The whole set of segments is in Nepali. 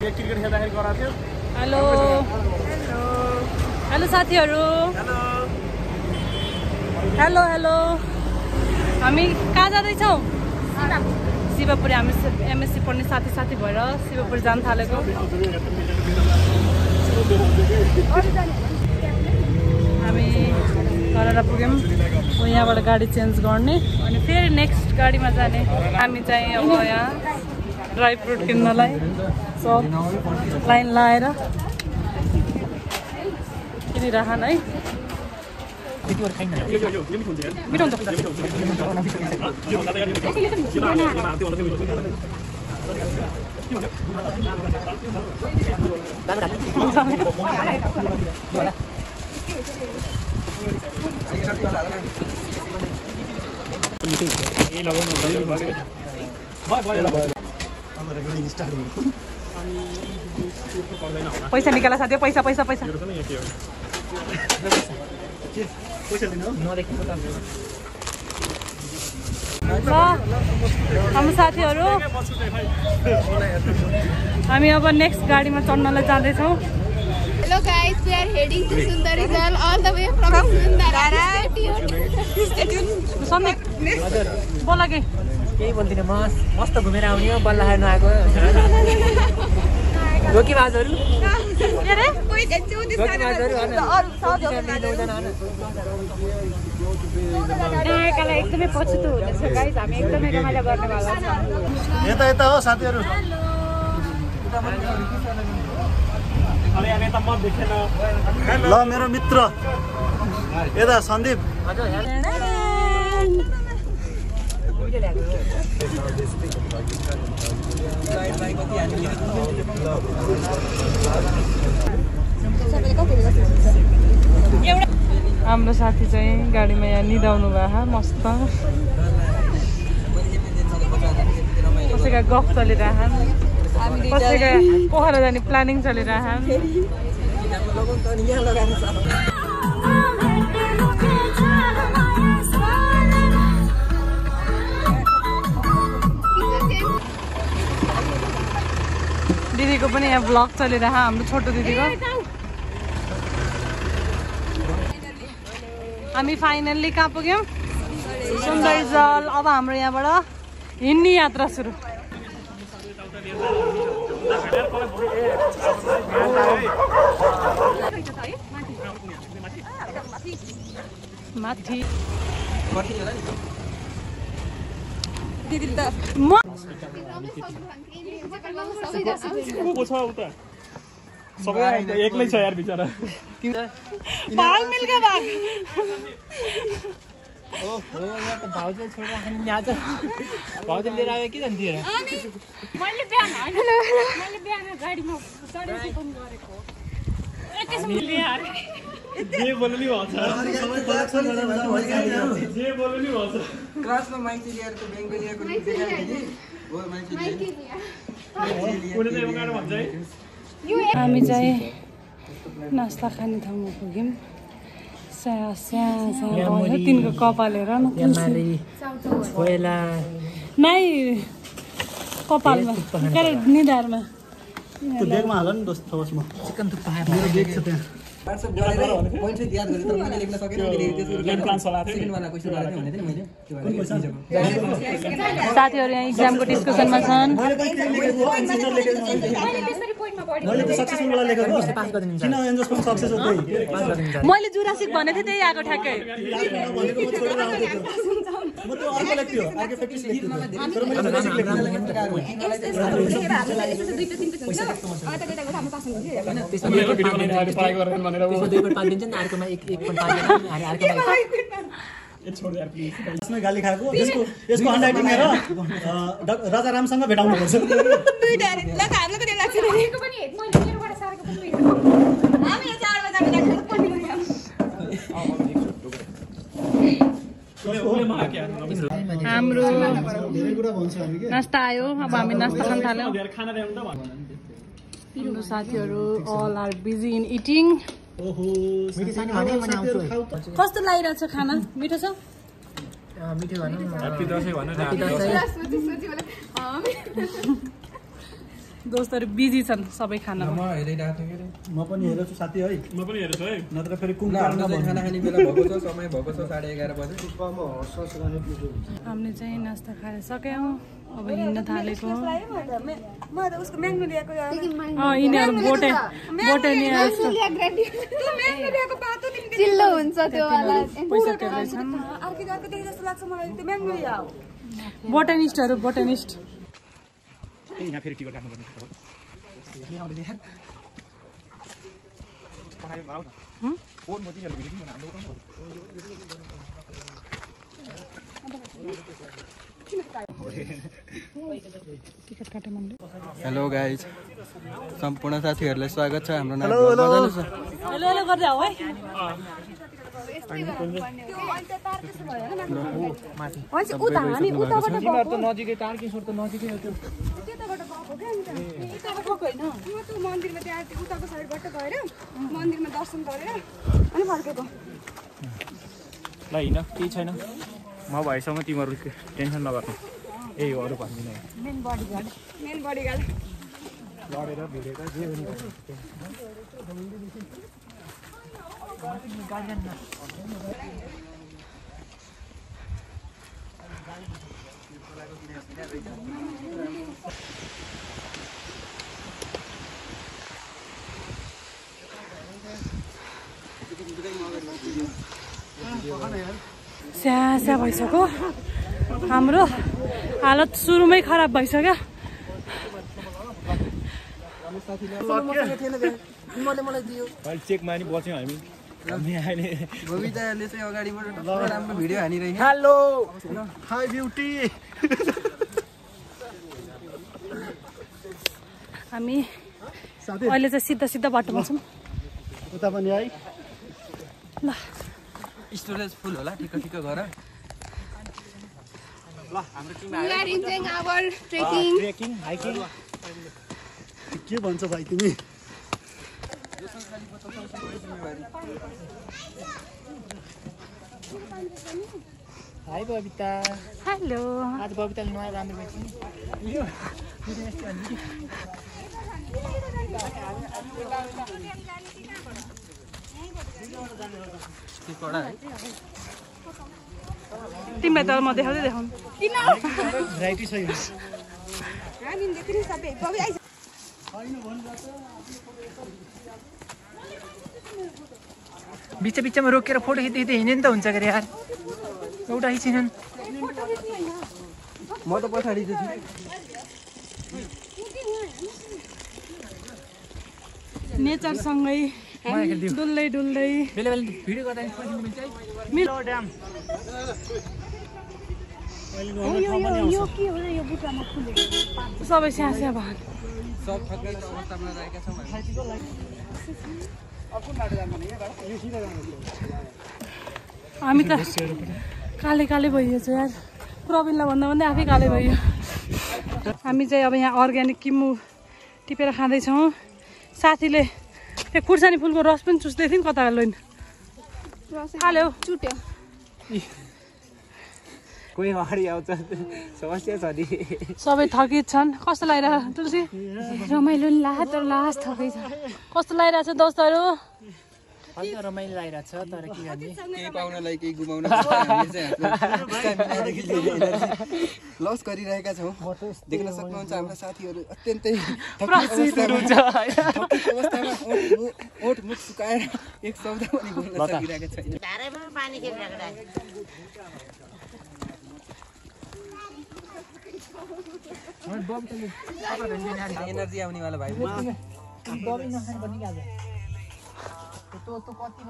क्रिकेट खेल्दाखेरि गराएको थियो। हेलो हेलो हेलो साथीहरु, हेलो हेलो। हामी कहाँ जाँदैछौँ? शिवपुरी। हामी एमएससी पढ्ने साथी भएर शिवपुरी जान थालेको। हामी गरेर पुग्यौँ। यहाँबाट गाडी चेन्ज गर्ने अनि फेरि नेक्स्ट गाडीमा जाने। हामी चाहिँ अब यहाँ ड्राई फ्रुट किन्नलाई सब लाइन लाएर किनिरहन है। मिठो हुन्छ। पैसा निकाला साथी, पैसा पैसा पैसा। हाम्रो साथीहरु, हामी अब नेक्स्ट गाडीमा चढ्नलाई जाँदैछौँ। Hello guys, we are heading to Sundarizal all the way from Sundarara. Stay tuned. Sandeep बोला के केही बोल्दिनँ म। मस्त घुमेर आउने हो, बल्ल खानु आएको रोकी बाजहरू के रे नयाँकालाई एकदमै पछुतो हुँदैछ गाइस। हामी एकदमै रमाइलो गर्नेवाला छौँ। यता यता हो साथीहरु। ल मेरो मित्र यता सन्दीप। हाम्रो साथी चाहिँ गाडीमा यहाँ निदाउनु भएको मस्त। कसैका गफ चलिरहन्, कसैका पोखरा जाने प्लानिङ चलिरहन्। दिदीको पनि यहाँ भ्लग चलिरह, हाम्रो छोटो दिदीको। हामी फाइनल्ली कहाँ पुग्यौँ? सुन्दरजल। अब हाम्रो यहाँबाट हिँड्ने यात्रा सुरु। माथि सबै एक्लै छ यार बिचारा। पाल मिलका भाग। भाउजू छोडेर खाने यहाँ त भाउजू लिएर आयो कि जान्थ्यो र। मैले बिहान गाडीमा चढेर फोन गरेको। जे बोल्नु नि भन्छ, जे बोल्नु नि भन्छ। क्लासमा माइती लिएको बेङ्गली लिएको देखाएँ हो माइती कुनै चाहिँ एवगार भन्छ है। हामी चाहिँ नास्ता खाने ठाउँमा पुग्यौँ। तिनको कपाल हेर न, कोइला नाइ कपालमा के अरे निधारमा। त्यो बेगमा हाल नि दोस्त थोसमा चिकन थुक्पा मेरो बेग छ त्यहाँ। पोइन्ट चाहिँ याद गरेँ तर मैले लेख्न सकेन। साथीहरू यहाँ इक्जामको डिस्कसनमा छन्। मैले जुरासिक भनेको थिएँ, त्यही आएको ठ्याक्कै। यसमै गाली खाएको यसको हन्डाइटिङ हेर। राजा रामसँग भेटाउनु पर्छ। हाम्रो नास्ता आयो। अब हामी नास्ता खान थाल्यौँ। हाम्रो साथीहरू all are busy in eating. कस्तो लागिरहेछ खाना? मिठो छ? मिठो भनौँ। ह्यापी दसैँ भन न। दोस्तहरू बिजी छन् सबै खानामा। म पनि हेरेछु साथी है, म पनि हेर्छु है। नत्र फेरि कुम्कारमा खाना खाने बेला भएको छ, समय भएको छ 11:30 बजे। हामीले चाहिँ नास्ता खाएर सक्यौँ, अब हिँड्न थालेको। यिनीहरू बोटे नि चिल्लो हुन्छ त्यो वाला। पैसा तिर्दैछन् बोटनिस्टहरू। बोटनिस्ट यहाँ फेरि टिकट काट्नुपर्ने टिकट काटे मैले। हेलो गाइज, सम्पूर्ण साथीहरूलाई स्वागत छ हाम्रो नाम। हेलो हेलो गर्दै हो है। नजिकै तारकेश्वर त नजिकै हो त्यो। मन्दिरमा त्यहाँ उताको साइडबाट गएर मन्दिरमा दर्शन गरेर अनि फर्केको। ल हिँड, केही छैन। म भएसम्म तिमीहरू टेन्सन नगर्नु। यही हो, अरू भन्दिनँ। मेन बडीगार्ड लडेर भिडेर जे पनि स्या भइसक्यो। हाम्रो हालत सुरुमै खराब भइसक्यो। चेकमा नि बस्यौँ हामी। बबिताले चाहिँ अगाडिबाट राम्रो भिडियो हानिरहेछ। Hello hi beauty. हामी अहिले चाहिँ सिधा बाटोमा छौँ। उता पनि है ल स्टोरेज फुल होला, ठिक्क गर। We are enjoying our trekking. Trekking hiking. के भन्छ भाइ तिमी? हाई बबिता। हेलो। आज बबिताले नयाँ राम्रो भेट्छ नि। तिमीलाई त म देखाउँदै भेराइटी छ यो। बिचमा रोकेर फोटो खिच्दै हिँड्यो नि त हुन्छ के यार। एउटा हिँड्छन्। म त पछाडि छु। नेचरसँगै डुल्दै बेला भिडियो गर्दा सबै स्या भयो। सब थकिएको अवस्थामा रहेका छौँ हामी त काले भइयो छ यार। प्रवीणलाई भन्दा आफै काले भयो। हामी चाहिँ अब यहाँ अर्ग्यानिक किम्मु टिपेर खाँदैछौँ। साथीले त्यो खुर्सानी फुलको रस पनि चुस्दै थियो नि कता लैन। हाल्यो चुट्यो। कोही अगाडि आउँछ समस्या छ नि। सबै थकित छन्। कस्तो लागिरहेको तुलसी? रमाइलो नि लाग्यो तर लास्ट थकै छ। कस्तो लागिरहेको छ दोस्तहरू? अझ रमाइलो लागिरहेको छ तर के गर्ने। केही पाउनलाई केही गुमाउन लस गरिरहेका छौँ। देख्न सक्नुहुन्छ हाम्रा साथीहरू अत्यन्तै अवस्थामा ओठ मुख सुकाएर एक शब्द पनि बोल्न सकिरहेका छैन। एनर्जी आउनेवाला भाइ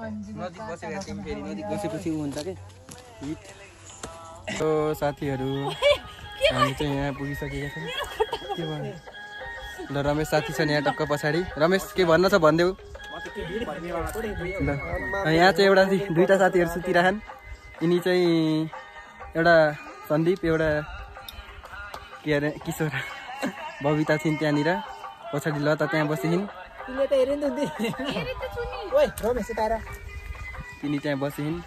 नजिक बसेका छौँ। फेरि नजिक बसेपछि हुन्छ के हिट। साथीहरू हामी चाहिँ यहाँ पुगिसकेका छौँ। के भन्नु ल, रमेश साथी छ यहाँ टक्क पछाडि। रमेश के भन्न छ भनिदेऊ। ल यहाँ चाहिँ दुईवटा साथीहरू सुतिरहन्। यिनी चाहिँ एउटा सन्दीप, एउटा के अरे किशोर, बबिता छिन् त्यहाँनिर पछाडि। ल त त्यहाँ बसिन् तिनी त्यहाँ बसिन्।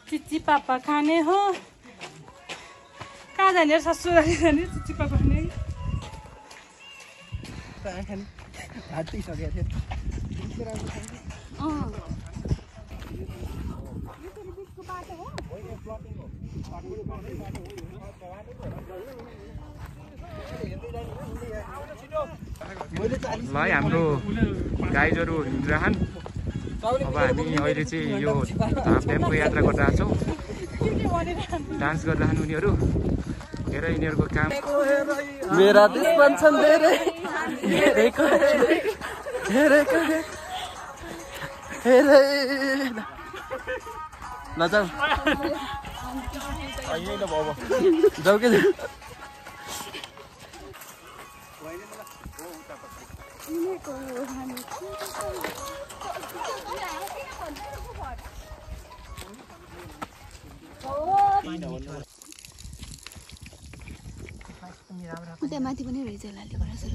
चिच्ची पापा खाने हो कहाँ जाने ससुराली जाने चिच्ची पापा खाने ल हाम्रो गाइजहरू हिँडिरहन् अब हामी अहिले चाहिँ यो टेम्पो यात्रा गरिरहेको छौँ डान्स गरिरहन् उनीहरू हेर यिनीहरूको काम मेरा दुश्मन छन् धेरै धेरैको धेरैको धेरै ल जाऊ जाऊ के उता माथि पनि रहेछ लालीबाट सर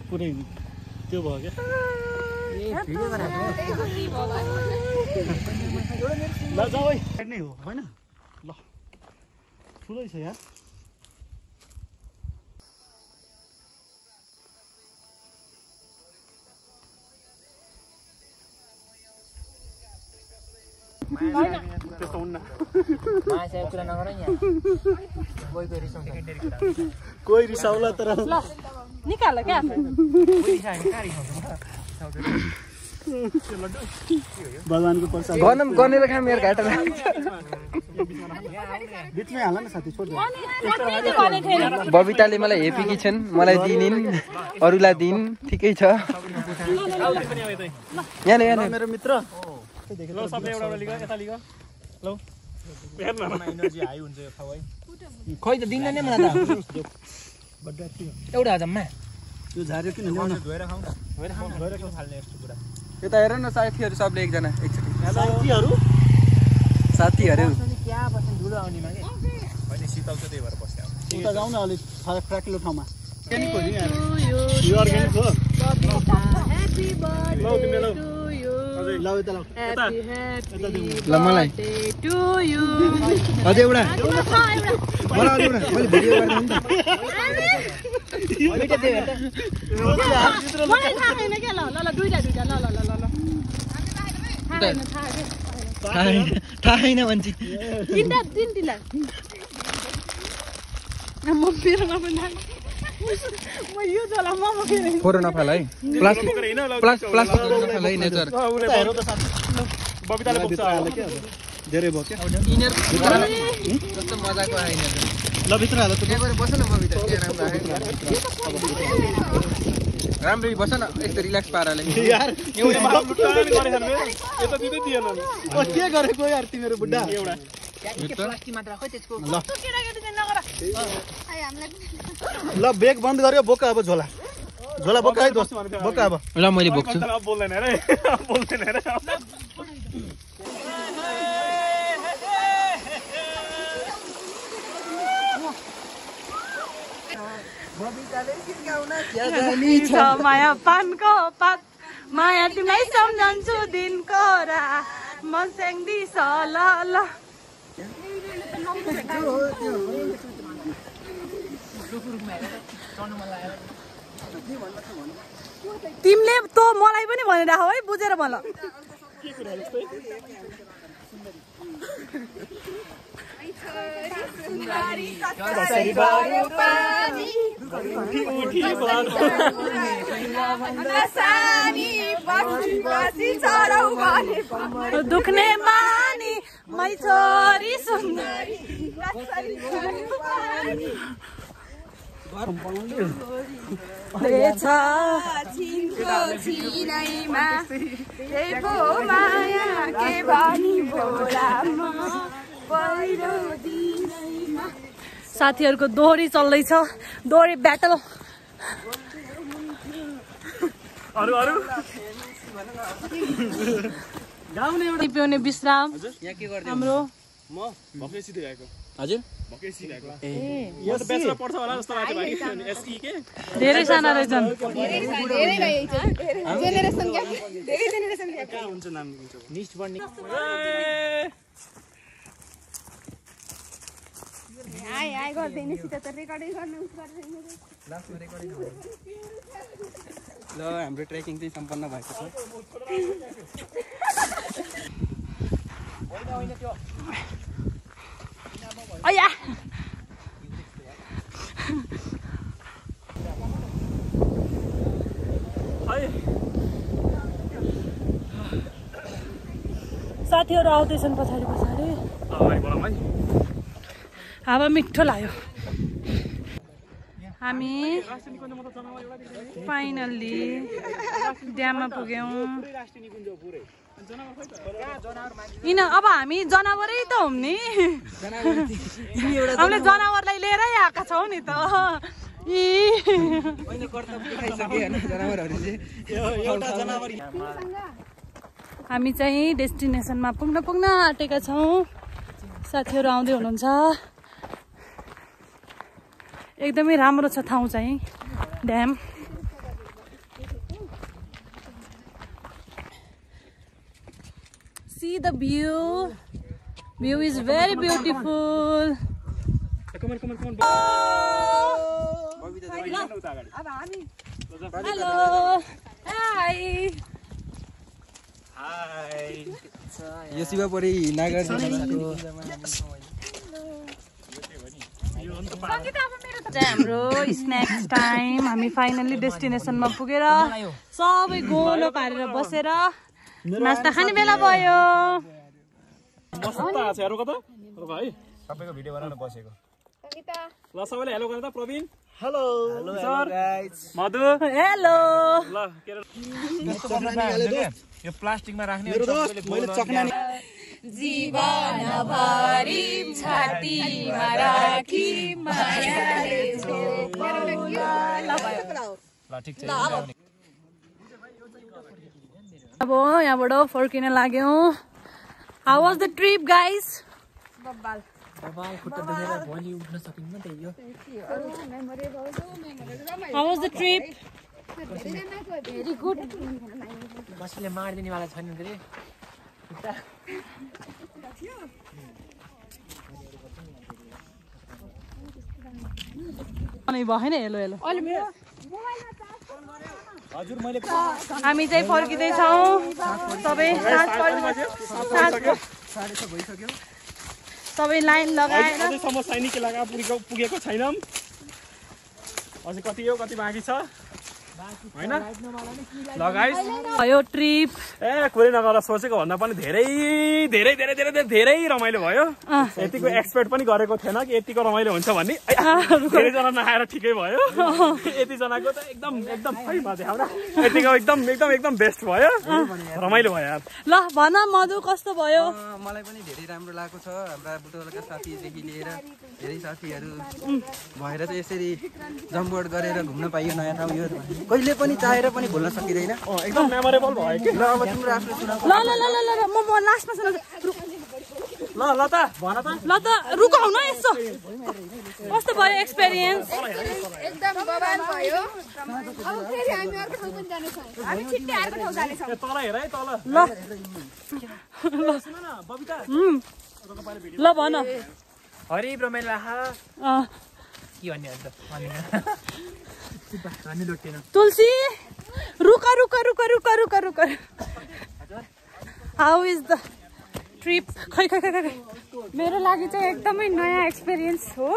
पुरै त्यो भयो क्या ल जाऊ है नै हो होइन ल ठुलै छ यार त्यस्तो हुन्न कोही रिसाउला तर निकाल क्या भगवानको प्रसाद गनम गनेर खाम यार घाटा बिचमै हाल न साथी छोड बबिताले मलाई हेपेकी छन् मलाई दिनिन् अरूलाई दिन ठिकै छ यहाँ यहाँ मेरो मित्र ल सबले एउटा लिग यता लिग ल हेर्न एनर्जी हाई हुन्छ यो खाऊ है खै त दिन्न नै मलाई त एउटा हजममा यो झार्यो किन ल्याउन धोएर खाऊ धोएर खाऊ फाल्ने यस्तो कुरा यता हेर न साथीहरू सबले एकजना एकचोटि साथीहरू क्या बस्नु धुलो आउनेमा के होइन शीतल छ त्यही भएर बस्ने अब उता जाउँ न अलिक फ्राकिलो ठाउँमा अर्ग्यानिक हो नि यार यो अर्ग्यानिक हो ल तिमीले ल यता ल मलाई अझै एउटा मलाई अझै एउटा मैले भिडियो गर्नु नि त थाहा छैन मान्छे फोटो नफाल है प्लास्टिक नफाल है नेचर बबिताले बोक्छ धेरै भयो क्या कस्तो मजाको आएन ल भित्र हाल बस न बबिता राम्ररी बस न यस्तो रिल्याक्स पाराले यार के गरेको यार तिम्रो बुढा ल ब्रेक बन्द गर्यो बोका अब झोला झोला बोका है दोस्त बोका अब ल मैले बोक्छु बोल्दैन रे बोल्दैन रे माया पानको पात माया तिमीलाई सम्झन्छु दिनको रा म स्याङ्दिस ल ल तिमीले त मलाई पनि भनिराख है बुझेर भन दुख्ने मानी मै छोरी सुन्दरी साथीहरुको दोहोरी चल्दैछ दोहोरी ब्याटल पिउने विश्राम हाम्रो धेरै साना रहेछन् ल हाम्रो ट्रेकिङ चाहिँ सम्पन्न भएको छ अया साथीहरु आउँदैछन् पछाडि पछाडि हावा मिठो लाग्यो हामी फाइनल्ली ड्याममा पुग्यौं किन अब हामी जनावरै त हौं नि हामीले जनावरलाई लिएरै आएका छौं नि त हामी चाहिँ डेस्टिनेसनमा पुग्न आँटेका छौं साथीहरु आउँदै हुनुहुन्छ एकदमै राम्रो छ ठाउँ चाहिँ dam See the view. View is very beautiful. Come on. Hello. Hi. यो शिवपुरी नागर हाम्रो स्न्याक्स टाइम हामी फाइनली डेस्टिनेसनमा पुगेर सबै गोलो पारेर बसेर नास्ता खाने बेला भयो सबैको भिडियो बनाउन बसेको ल सबैले हेलो गर्नु त प्रवीण हेलो सर मधु हेलो ल यो प्लास्टिकमा राख्ने मैले चक्ना जीवन भरि छातीमा राखी मायाले ल ठिक छ अब यहाँबाट फर्किन लाग्यौं how was the trip guys how was the trip very good कसैले मार्दिने वाला छैन रे अनि भएन हेलो हेलो हजुर मैले हामी चाहिँ फर्किँदै छौं सबै सबै लाइन लगाएर अझैसम्म सैनिक इलाका पुगेको छैनौँ अझै कति बाँकी छ हैन ल गाइस भयो ट्रिप कुरै नगर सोचेको भन्दा पनि धेरै धेरै धेरै धेरै धेरै रमाइलो भयो यतिको एक्सपेक्ट पनि गरेको थिएन कि यतिको रमाइलो हुन्छ भन्ने धेरैजना नआएर ठिकै भयो यति जनाको त एकदम सही मजा आउन यतिको एकदम बेस्ट भयो रमाइलो भयो यार ल भन मधु कस्तो भयो मलाई पनि धेरै राम्रो लागेको छ हाम्रा बुटवलका साथीदेखि लिएर धेरै साथीहरू भएर चाहिँ यसरी जम्पआउट गरेर घुम्न पाइयो नयाँ ठाउँ यो कहिले पनि चाहेर पनि भुल्न सकिँदैन एकदम मेमोरेबल भयो कि ल अब तिम्रो आफ्नो सुनाउ ल म लास्टमा सुनाउँछु ल त भन त ल त रुकाउ न यसो कस्तो भयो एक्सपिरियन्स एकदम बवाल भयो अब फेरि हामी अर्को ठाउँ पनि जाने छौं हामी छिट्टै अर्को ठाउँ जाने छौं तल हेर है तल ल सुन न बबिता ल भन हरि ब्रह्मेला के भन्ने अन्त अनि लुटेन तुलसी रुका रुका रुका रुका रुका रुका हाउ इज द ट्रिप खै खै खै खै मेरो लागि चाहिँ एकदमै नयाँ एक्सपिरियन्स हो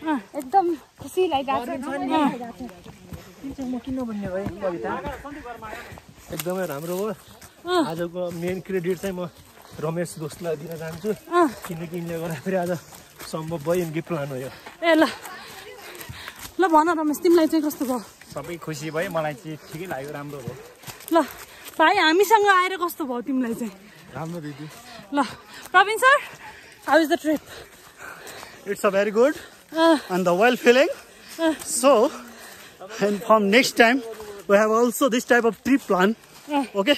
एकदम खुसी लागिरहेको छ म किन भन्ने भए कविता एकदमै राम्रो हो आजको मेन क्रेडिट चाहिँ म रमेश दोस्तलाई दिन चाहन्छु किनकि यिनले गर्दा फेरि आज सम्भव भयो यिनकै प्लान हो यो ए ल ल भन रमेश तिमीलाई चाहिँ कस्तो भयो सबै खुसी भयो मलाई चाहिँ ठिकै लाग्यो राम्रो हो ल भाइ हामीसँग आएर कस्तो भयो तिमीलाई चाहिँ राम्रो दिदी ल Praveen sir how is the trip it's a very good and the well feeling so and from next time we have also this type of trip plan okay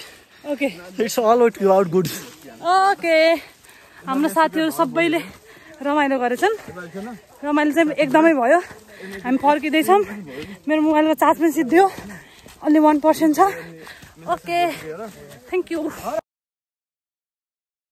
okay it's all out good okay हाम्रो साथीहरू सबैले रमाइलो गरेछन् रमाइलो चाहिँ एकदमै भयो हामी फर्किँदैछौँ मेरो मोबाइलमा चार्ज पनि सिद्धियो only 1% छ ओके थ्याङ्क यू